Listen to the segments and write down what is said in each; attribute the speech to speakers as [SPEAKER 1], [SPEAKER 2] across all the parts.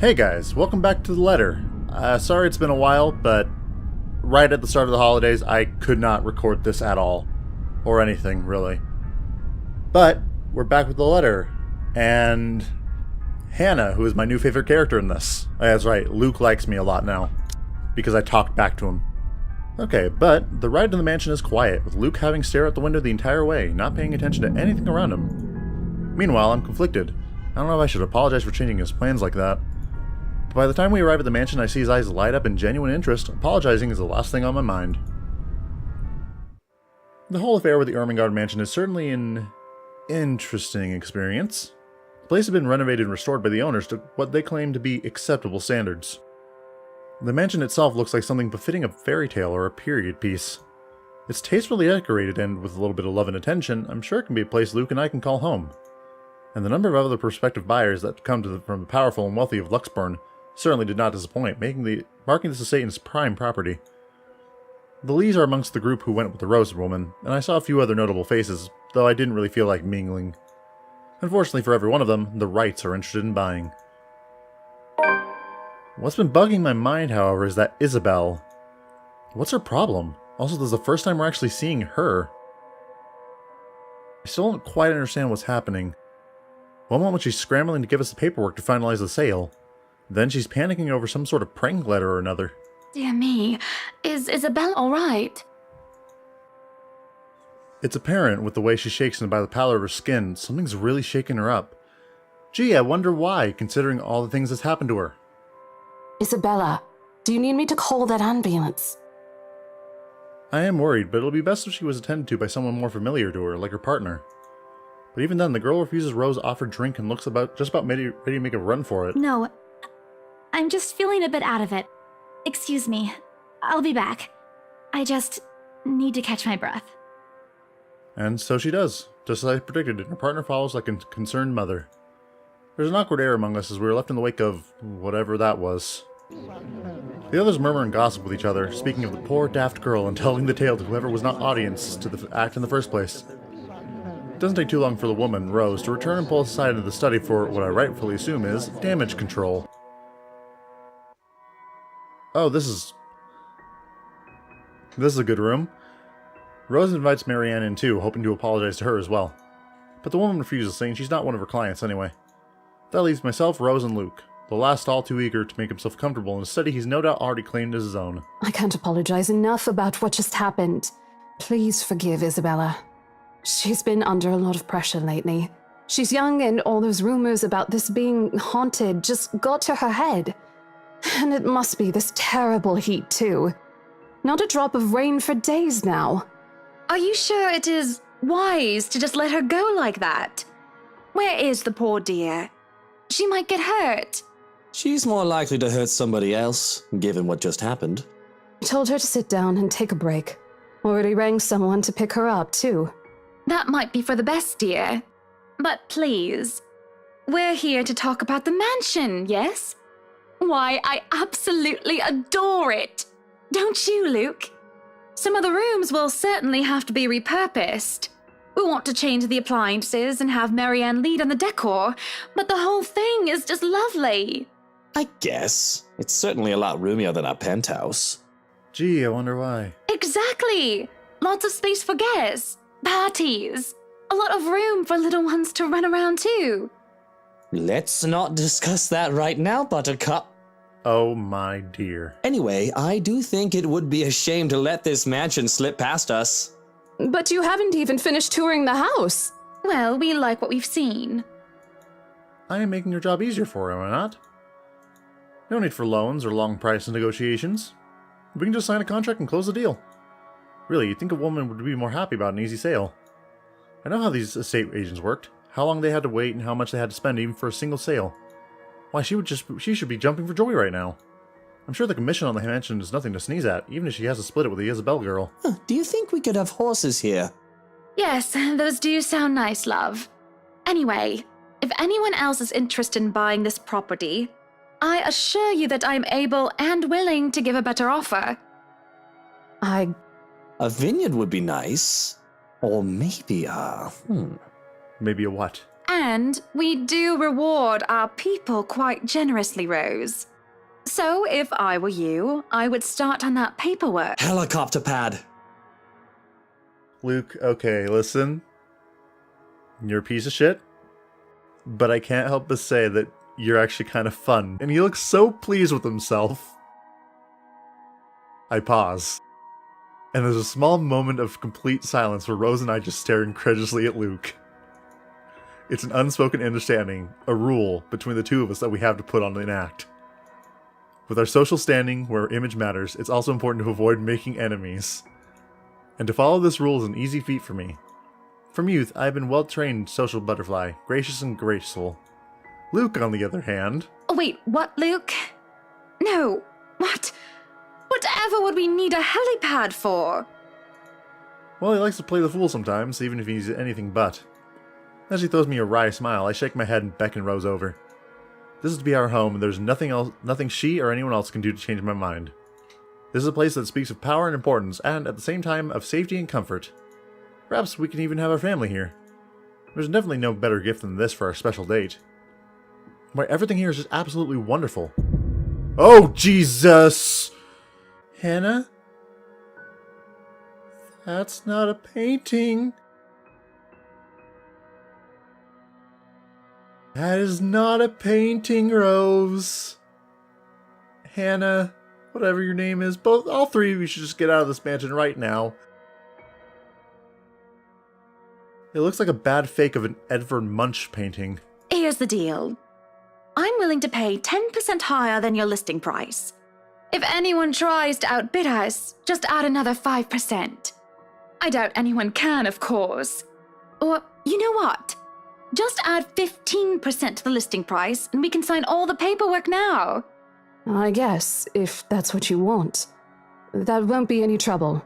[SPEAKER 1] Hey guys, welcome back to the letter. Sorry it's been a while, but right at the start of the holidays, I could not record this at all. Or anything, really. But, we're back with the letter. And Hannah, who is my new favorite character in this. That's right, Luke likes me a lot now. Because I talked back to him. Okay, but the ride to the mansion is quiet, with Luke having stared out the window the entire way, not paying attention to anything around him. Meanwhile, I'm conflicted. I don't know if I should apologize for changing his plans like that. But by the time we arrive at the mansion, I see his eyes light up in genuine interest. Apologizing is the last thing on my mind. The whole affair with the Ermengarde mansion is certainly an interesting experience. The place has been renovated and restored by the owners to what they claim to be acceptable standards. The mansion itself looks like something befitting a fairy tale or a period piece. It's tastefully decorated and, with a little bit of love and attention, I'm sure it can be a place Luke and I can call home. And the number of other prospective buyers that come from the powerful and wealthy of Luxburn certainly did not disappoint, marking this estate as prime property. The Lees are amongst the group who went with the Rose woman, and I saw a few other notable faces, though I didn't really feel like mingling. Unfortunately for every one of them, the Wrights are interested in buying. What's been bugging my mind, however, is that Isabel. What's her problem? Also, this is the first time we're actually seeing her. I still don't quite understand what's happening. One moment she's scrambling to give us the paperwork to finalize the sale. Then she's panicking over some sort of prank letter or another.
[SPEAKER 2] Dear me, is Isabel alright?
[SPEAKER 1] It's apparent with the way she shakes and by the pallor of her skin, something's really shaking her up. Gee, I wonder why, considering all the things that's happened to her.
[SPEAKER 3] Isabella, do you need me to call that ambulance?
[SPEAKER 1] I am worried, but it'll be best if she was attended to by someone more familiar to her, like her partner. But even then, the girl refuses Rose's offered drink and looks just about ready to make a run for it.
[SPEAKER 4] No, I'm just feeling a bit out of it. Excuse me, I'll be back. I just need to catch my breath.
[SPEAKER 1] And so she does, just as I predicted, and her partner follows like a concerned mother. There's an awkward air among us as we were left in the wake of whatever that was. The others murmur and gossip with each other, speaking of the poor daft girl and telling the tale to whoever was not audience to the act in the first place. It doesn't take too long for the woman, Rose, to return and pull us aside into the study for what I rightfully assume is damage control. Oh, this is a good room. Rose invites Marianne in too, hoping to apologize to her as well. But the woman refuses, saying she's not one of her clients anyway. That leaves myself, Rose, and Luke, the last all too eager to make himself comfortable in a study he's no doubt already claimed as his own.
[SPEAKER 3] I can't apologize enough about what just happened. Please forgive Isabella. She's been under a lot of pressure lately. She's young and all those rumors about this being haunted just got to her head. And it must be this terrible heat too. Not a drop of rain for days now.
[SPEAKER 2] Are you sure it is wise to just let her go like that? Where is the poor dear? She might get hurt.
[SPEAKER 5] She's more likely to hurt somebody else, given what just happened.
[SPEAKER 3] I told her to sit down and take a break. Already rang someone to pick her up too.
[SPEAKER 2] That might be for the best, dear. But please, we're here to talk about the mansion, yes? Why, I absolutely adore it. Don't you, Luke? Some of the rooms will certainly have to be repurposed. We want to change the appliances and have Marianne lead on the decor, but the whole thing is just lovely.
[SPEAKER 5] I guess. It's certainly a lot roomier than our penthouse.
[SPEAKER 1] Gee, I wonder why.
[SPEAKER 2] Exactly. Lots of space for guests, parties, a lot of room for little ones to run around too.
[SPEAKER 5] Let's not discuss that right now, Buttercup.
[SPEAKER 1] Oh my dear.
[SPEAKER 5] Anyway, I do think it would be a shame to let this mansion slip past us.
[SPEAKER 3] But you haven't even finished touring the house.
[SPEAKER 2] Well, we like what we've seen.
[SPEAKER 1] I am making your job easier for her, am I not? No need for loans or long price negotiations. We can just sign a contract and close the deal. Really, you'd think a woman would be more happy about an easy sale. I know how these estate agents worked, how long they had to wait and how much they had to spend even for a single sale. Why, she should be jumping for joy right now. I'm sure the commission on the mansion is nothing to sneeze at, even if she has to split it with the Isabel girl.
[SPEAKER 5] Do you think we could have horses here?
[SPEAKER 2] Yes, those do sound nice, love. Anyway, if anyone else is interested in buying this property, I assure you that I'm able and willing to give a better offer.
[SPEAKER 5] A vineyard would be nice. Or maybe
[SPEAKER 1] Maybe a what?
[SPEAKER 2] And we do reward our people quite generously, Rose. So if I were you, I would start on that paperwork.
[SPEAKER 5] Helicopter pad.
[SPEAKER 1] Luke, okay, listen. You're a piece of shit. But I can't help but say that you're actually kind of fun. And he looks so pleased with himself. I pause. And there's a small moment of complete silence where Rose and I just stare incredulously at Luke. It's an unspoken understanding, a rule between the two of us that we have to put on an act. With our social standing, where image matters, it's also important to avoid making enemies. And to follow this rule is an easy feat for me. From youth, I have been well-trained social butterfly, gracious and graceful. Luke, on the other hand...
[SPEAKER 2] Oh, wait, what, Luke? No, what? Whatever would we need a helipad for?
[SPEAKER 1] Well, he likes to play the fool sometimes, even if he's anything but. As he throws me a wry smile, I shake my head and beckon Rose over. This is to be our home, and there's nothing she or anyone else can do to change my mind. This is a place that speaks of power and importance, and at the same time of safety and comfort. Perhaps we can even have our family here. There's definitely no better gift than this for our special date. Why, everything here is just absolutely wonderful. Oh, Jesus! Hannah? That's not a painting. That is not a painting, Rose. Hannah, whatever your name is, all three of you should just get out of this mansion right now. It looks like a bad fake of an Edvard Munch painting.
[SPEAKER 2] Here's the deal. I'm willing to pay 10% higher than your listing price. If anyone tries to outbid us, just add another 5%. I doubt anyone can, of course. Or, you know what? Just add 15% to the listing price, and we can sign all the paperwork now.
[SPEAKER 3] I guess, if that's what you want. That won't be any trouble.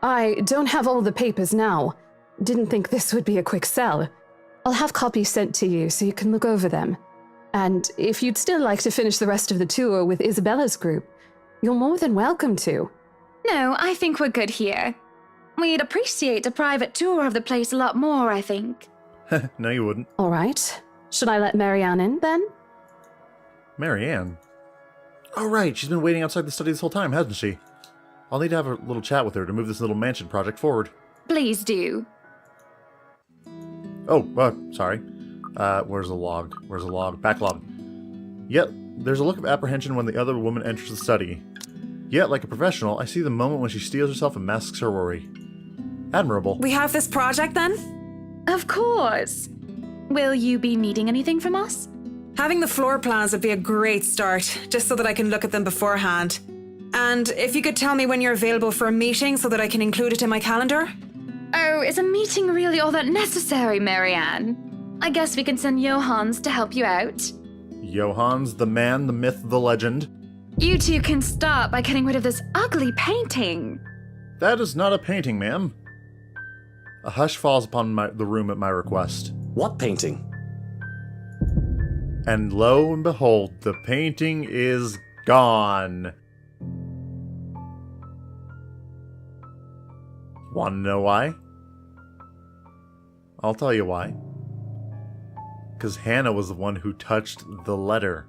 [SPEAKER 3] I don't have all the papers now. Didn't think this would be a quick sell. I'll have copies sent to you so you can look over them. And if you'd still like to finish the rest of the tour with Isabella's group, you're more than welcome to.
[SPEAKER 2] No, I think we're good here. We'd appreciate a private tour of the place a lot more, I think.
[SPEAKER 1] No, you wouldn't.
[SPEAKER 3] All right. Should I let Marianne in, then?
[SPEAKER 1] Marianne? Oh, right. She's been waiting outside the study this whole time, hasn't she? I'll need to have a little chat with her to move this little mansion project forward.
[SPEAKER 2] Please do.
[SPEAKER 1] Oh, sorry. Where's the log? Backlog. Yet, there's a look of apprehension when the other woman enters the study. Yet, like a professional, I see the moment when she steels herself and masks her worry. Admirable.
[SPEAKER 6] We have this project, then?
[SPEAKER 2] Of course. Will you be needing anything from us?
[SPEAKER 6] Having the floor plans would be a great start, just so that I can look at them beforehand. And if you could tell me when you're available for a meeting so that I can include it in my calendar?
[SPEAKER 2] Oh, is a meeting really all that necessary, Marianne? I guess we can send Johans to help you out.
[SPEAKER 1] Johans, the man, the myth, the legend.
[SPEAKER 2] You two can start by getting rid of this ugly painting.
[SPEAKER 1] That is not a painting, ma'am. A hush falls upon the room at my request.
[SPEAKER 5] What painting?
[SPEAKER 1] And lo and behold, the painting is gone. Want to know why? I'll tell you why. Because Hannah was the one who touched the letter.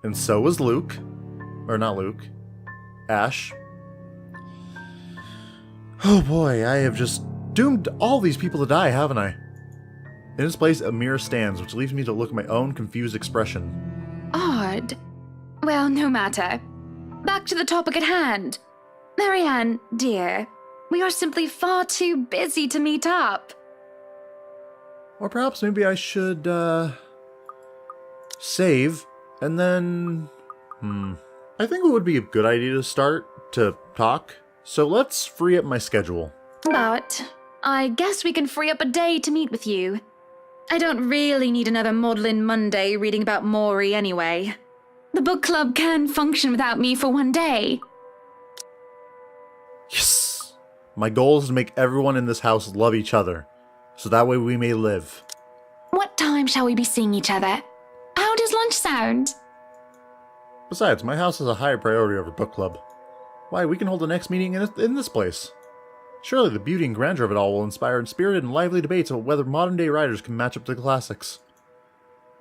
[SPEAKER 1] And so was Luke. Or not Luke. Ash. Oh boy, I have just doomed all these people to die, haven't I? In its place, a mirror stands, which leaves me to look at my own confused expression.
[SPEAKER 2] Odd. Well, no matter. Back to the topic at hand. Marianne, dear, we are simply far too busy to meet up.
[SPEAKER 1] Or perhaps maybe I should, save, and then... I think it would be a good idea to start to talk, so let's free up my schedule.
[SPEAKER 2] But I guess we can free up a day to meet with you. I don't really need another Maudlin Monday reading about Maury anyway. The book club can function without me for one day.
[SPEAKER 1] Yes! My goal is to make everyone in this house love each other, so that way we may live.
[SPEAKER 2] What time shall we be seeing each other? How does lunch sound?
[SPEAKER 1] Besides, my house is a higher priority over book club. Why, we can hold the next meeting in this place. Surely the beauty and grandeur of it all will inspire spirited and lively debates about whether modern-day riders can match up to the classics.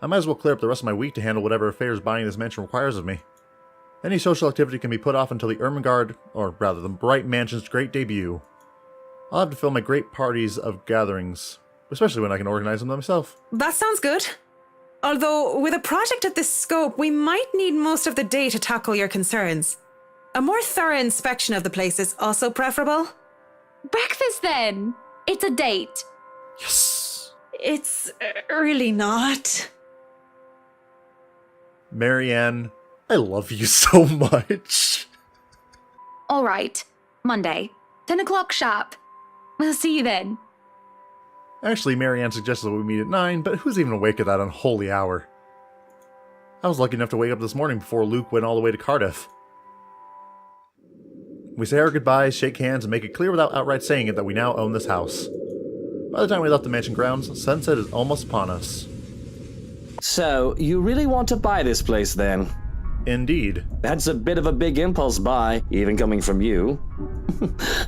[SPEAKER 1] I might as well clear up the rest of my week to handle whatever affairs buying this mansion requires of me. Any social activity can be put off until the Ermengarde, or rather the Bright Mansion's great debut. I'll have to fill my great parties of gatherings, especially when I can organize them myself.
[SPEAKER 6] That sounds good. Although, with a project of this scope, we might need most of the day to tackle your concerns. A more thorough inspection of the place is also preferable.
[SPEAKER 2] Breakfast then! It's a date.
[SPEAKER 1] Yes!
[SPEAKER 6] It's really not.
[SPEAKER 1] Marianne, I love you so much.
[SPEAKER 2] All right, Monday, 10 o'clock sharp. We'll see you then.
[SPEAKER 1] Actually, Marianne suggested that we meet at 9, but who's even awake at that unholy hour? I was lucky enough to wake up this morning before Luke went all the way to Cardiff. We say our goodbyes, shake hands, and make it clear without outright saying it that we now own this house. By the time we left the mansion grounds, sunset is almost upon us.
[SPEAKER 5] So, you really want to buy this place then?
[SPEAKER 1] Indeed.
[SPEAKER 5] That's a bit of a big impulse buy, even coming from you.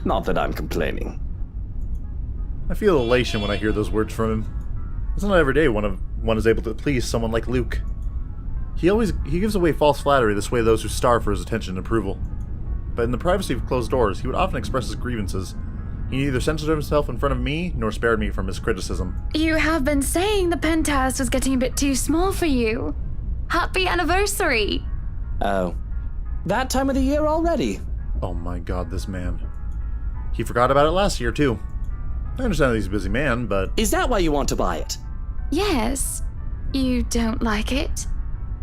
[SPEAKER 5] Not that I'm complaining.
[SPEAKER 1] I feel elation when I hear those words from him. It's not every day one is able to please someone like Luke. He gives away false flattery to sway those who starve for his attention and approval. But in the privacy of closed doors, he would often express his grievances. He neither censored himself in front of me, nor spared me from his criticism.
[SPEAKER 2] You have been saying the penthouse was getting a bit too small for you. Happy anniversary!
[SPEAKER 5] Oh. That time of the year already?
[SPEAKER 1] Oh my god, this man. He forgot about it last year, too. I understand that he's a busy man, but...
[SPEAKER 5] Is that why you want to buy it?
[SPEAKER 2] Yes. You don't like it?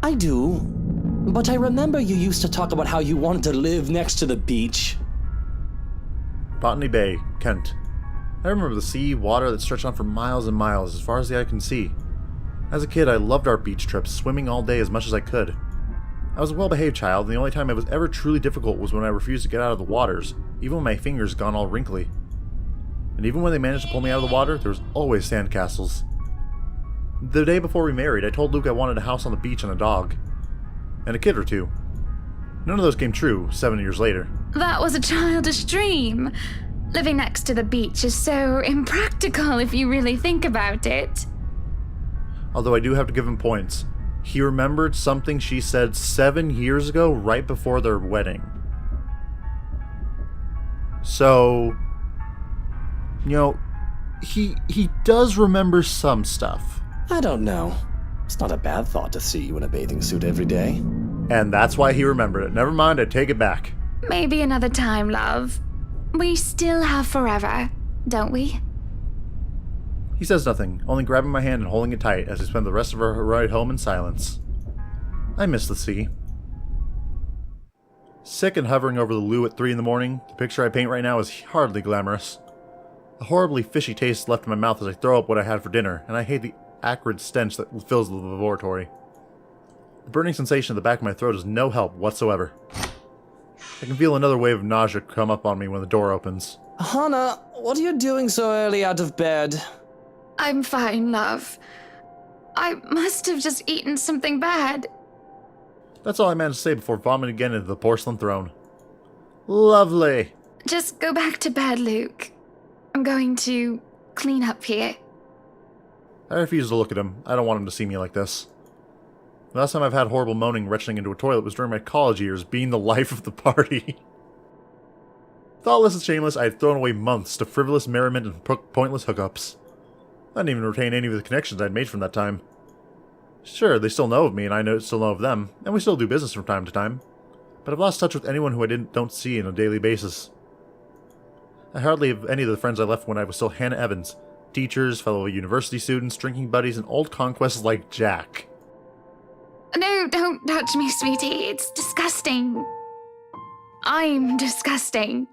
[SPEAKER 5] I do. But I remember you used to talk about how you wanted to live next to the beach.
[SPEAKER 1] Botany Bay, Kent. I remember the sea, water that stretched on for miles and miles, as far as the eye can see. As a kid, I loved our beach trips, swimming all day as much as I could. I was a well-behaved child, and the only time it was ever truly difficult was when I refused to get out of the waters, even when my fingers gone all wrinkly. And even when they managed to pull me out of the water, there was always sandcastles. The day before we married, I told Luke I wanted a house on the beach and a dog. And a kid or two. None of those came true 7 years later.
[SPEAKER 2] That was a childish dream. Living next to the beach is so impractical if you really think about it.
[SPEAKER 1] Although I do have to give him points. He remembered something she said 7 years ago, right before their wedding. So, you know, he does remember some stuff.
[SPEAKER 5] I don't know. It's not a bad thought to see you in a bathing suit every day.
[SPEAKER 1] And that's why he remembered it. Never mind, I take it back.
[SPEAKER 2] Maybe another time, love. We still have forever, don't we?
[SPEAKER 1] He says nothing, only grabbing my hand and holding it tight as we spend the rest of our ride home in silence. I miss the sea. Sick and hovering over the loo at 3 in the morning, the picture I paint right now is hardly glamorous. A horribly fishy taste left in my mouth as I throw up what I had for dinner, and I hate the acrid stench that fills the laboratory. The burning sensation at the back of my throat is no help whatsoever. I can feel another wave of nausea come up on me when the door opens.
[SPEAKER 5] Hannah, what are you doing so early out of bed?
[SPEAKER 2] I'm fine, love. I must have just eaten something bad.
[SPEAKER 1] That's all I managed to say before vomiting again into the porcelain throne. Lovely!
[SPEAKER 2] Just go back to bed, Luke. I'm going to clean up here.
[SPEAKER 1] I refuse to look at him. I don't want him to see me like this. The last time I've had horrible moaning retching into a toilet was during my college years, being the life of the party. Thoughtless and shameless, I had thrown away months to frivolous merriment and pointless hookups. I didn't even retain any of the connections I'd made from that time. Sure, they still know of me, and I still know of them, and we still do business from time to time. But I've lost touch with anyone who I don't see on a daily basis. I hardly have any of the friends I left when I was still Hannah Evans. Teachers, fellow university students, drinking buddies, and old conquests like Jack.
[SPEAKER 2] No, don't touch me, sweetie. It's disgusting. I'm disgusting.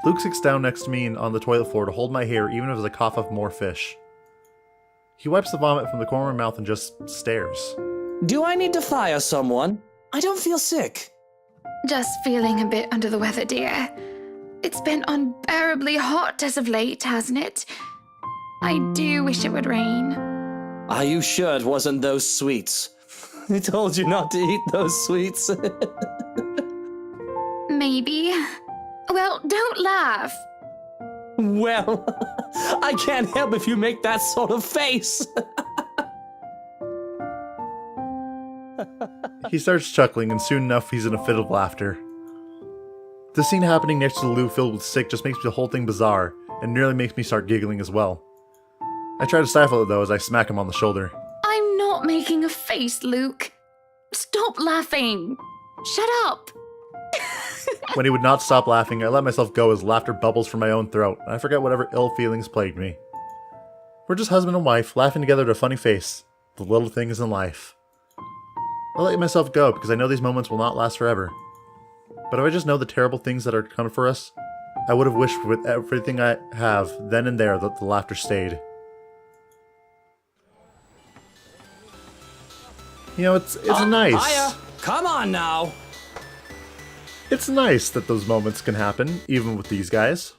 [SPEAKER 1] Luke sits down next to me on the toilet floor to hold my hair even as I cough up more fish. He wipes the vomit from the corner of my mouth and just stares.
[SPEAKER 5] Do I need to fire someone? I don't feel sick.
[SPEAKER 2] Just feeling a bit under the weather, dear. It's been unbearably hot as of late, hasn't it? I do wish it would rain.
[SPEAKER 5] Are you sure it wasn't those sweets? I told you not to eat those sweets.
[SPEAKER 2] Maybe. Well, don't laugh.
[SPEAKER 5] Well, I can't help if you make that sort of face.
[SPEAKER 1] He starts chuckling, and soon enough he's in a fit of laughter. The scene happening next to the loo filled with sick just makes the whole thing bizarre, and nearly makes me start giggling as well. I try to stifle it though as I smack him on the shoulder.
[SPEAKER 2] I'm not making a face, Luke. Stop laughing. Shut up.
[SPEAKER 1] When he would not stop laughing, I let myself go as laughter bubbles from my own throat, and I forget whatever ill feelings plagued me. We're just husband and wife, laughing together at a funny face. The little things in life. I let myself go because I know these moments will not last forever. But if I just know the terrible things that are coming for us, I would have wished with everything I have then and there that the laughter stayed. You know, it's nice.
[SPEAKER 5] Aya, come on now.
[SPEAKER 1] It's nice that those moments can happen, even with these guys.